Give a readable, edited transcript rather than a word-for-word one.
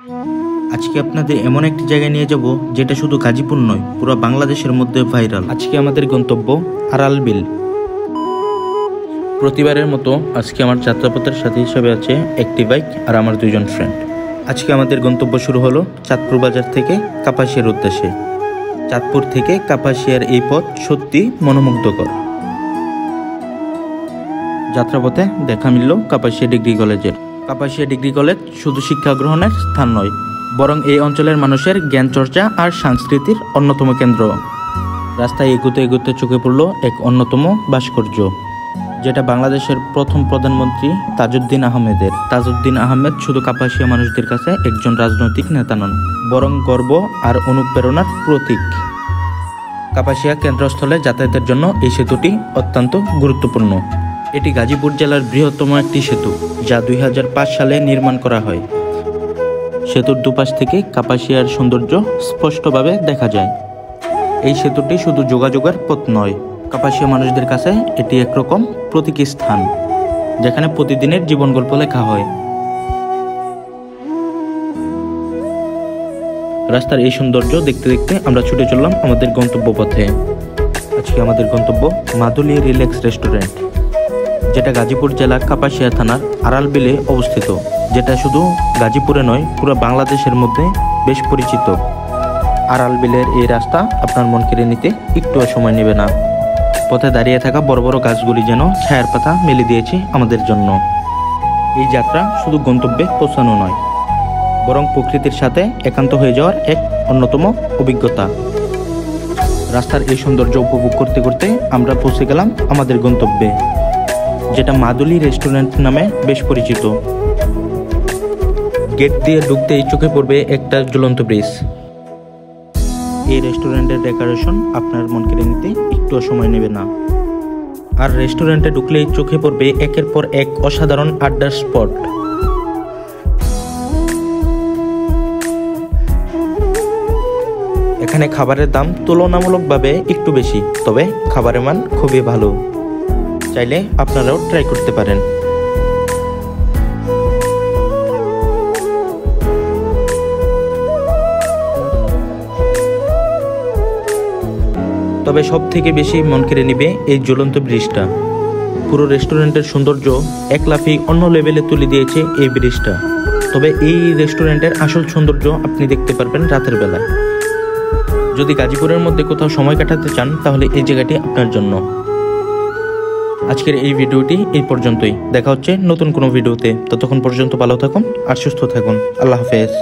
আজকে আপনাদের এমন একটি জায়গায় নিয়ে যাব যেটা শুধু গাজীপুর নয়, পুরো বাংলাদেশের মধ্যে ভাইরাল। আজকে আমাদের গন্তব্য আড়াল বিল। প্রতিবারের মতো আজকে আমার যাত্রাপথের সাথী হিসেবে আছে একটি বাইক আর আমার দুজন ফ্রেন্ড। আজকে আমাদের গন্তব্য শুরু হলো চাঁদপুর বাজার থেকে কাপাসিয়ার উদ্দেশ্যে। চাঁদপুর থেকে কাপাসিয়ার এই পথ সত্যি মনোমুগ্ধকর। যাত্রাপথে দেখা মিলল কাপাসিয়া ডিগ্রি কলেজের। কাপাসিয়া ডিগ্রি কলেজ শুধু শিক্ষা গ্রহণের স্থান নয়, বরং এই অঞ্চলের মানুষের জ্ঞান চর্চা আর সংস্কৃতির অন্যতম কেন্দ্র। রাস্তায় এগুতে এগুতে চোখে পড়ল এক অন্যতম ভাস্কর্য, যেটা বাংলাদেশের প্রথম প্রধানমন্ত্রী তাজউদ্দিন আহমেদের। তাজউদ্দিন আহমেদ শুধু কাপাসিয়া মানুষদের কাছে একজন রাজনৈতিক নেতা নন, বরং গর্ব আর অনুপ্রেরণার প্রতীক। কাপাসিয়া কেন্দ্রস্থলে যাতায়াতের জন্য এই সেতুটি অত্যন্ত গুরুত্বপূর্ণ। এটি গাজীপুর জেলার বৃহত্তম একটি সেতু, যা 2005 সালে নির্মাণ করা হয়। সেতুর দুপাশ থেকে কাপাসিয়ার সৌন্দর্য স্পষ্টভাবে দেখা যায়। এই সেতুটি শুধু যোগাযোগের পথ নয়, কাপাসিয়া মানুষদের কাছে এটি একরকম প্রতীকী স্থান, যেখানে প্রতিদিনের জীবন গল্প লেখা হয়। রাস্তার এই সৌন্দর্য দেখতে দেখতে আমরা ছুটে চললাম আমাদের গন্তব্য পথে। আজকে আমাদের গন্তব্য মাদুলি রিল্যাক্স রেস্টুরেন্ট, যেটা গাজীপুর জেলার কাপাসিয়া থানার আড়াল বিলে অবস্থিত, যেটা শুধু গাজীপুরে নয়, পুরো বাংলাদেশের মধ্যে বেশ পরিচিত। আড়াল বিলের এই রাস্তা আপনার মন কেড়ে নিতে একটুও সময় নেবে না। পথে দাঁড়িয়ে থাকা বড় বড় গাছগুলি যেন ছায়ার পাতা মেলে দিয়েছে আমাদের জন্য। এই যাত্রা শুধু গন্তব্যে পৌঁছানো নয়, বরং প্রকৃতির সাথে একান্ত হয়ে যাওয়ার এক অন্যতম অভিজ্ঞতা। রাস্তার এই সৌন্দর্য উপভোগ করতে করতে আমরা পৌঁছে গেলাম আমাদের গন্তব্যে, যেটা মাদুলি রেস্টুরেন্ট নামে বেশ পরিচিত। গেট দিয়ে ঢুকতেই চোখে পড়বে একটা ঝুলন্ত ব্রিজ। এই রেস্টুরেন্টের ডেকোরেশন আপনার মন কেড়ে নিতে একটু সময় নেবে না। আর রেস্টুরেন্টে ঢুকলেই চোখে পড়বে একের পর এক অসাধারণ আড্ডার স্পট। এখানে খাবারের দাম তুলনামূলকভাবে একটু বেশি, তবে খাবারের মান খুবই ভালো। চাইলে আপনারাও ট্রাই করতে পারেন। তবে সব থেকে বেশি মন কেড়ে নিবে এই জ্বলন্ত ব্রিজটা। পুরো রেস্টুরেন্টের সৌন্দর্য এক লাফেই অন্য লেভেলে তুলে দিয়েছে এই ব্রিজটা। তবে এই রেস্টুরেন্টের আসল সৌন্দর্য আপনি দেখতে পারবেন রাতের বেলায়। যদি গাজীপুরের মধ্যে কোথাও সময় কাটাতে চান, তাহলে এই জায়গাটি আপনার জন্য। আজকের এই ভিডিওটি এই পর্যন্তই। দেখা হচ্ছে নতুন কোনো ভিডিওতে। ততক্ষণ পর্যন্ত ভালো থাকুন আর সুস্থ থাকুন। আল্লাহ হাফেজ।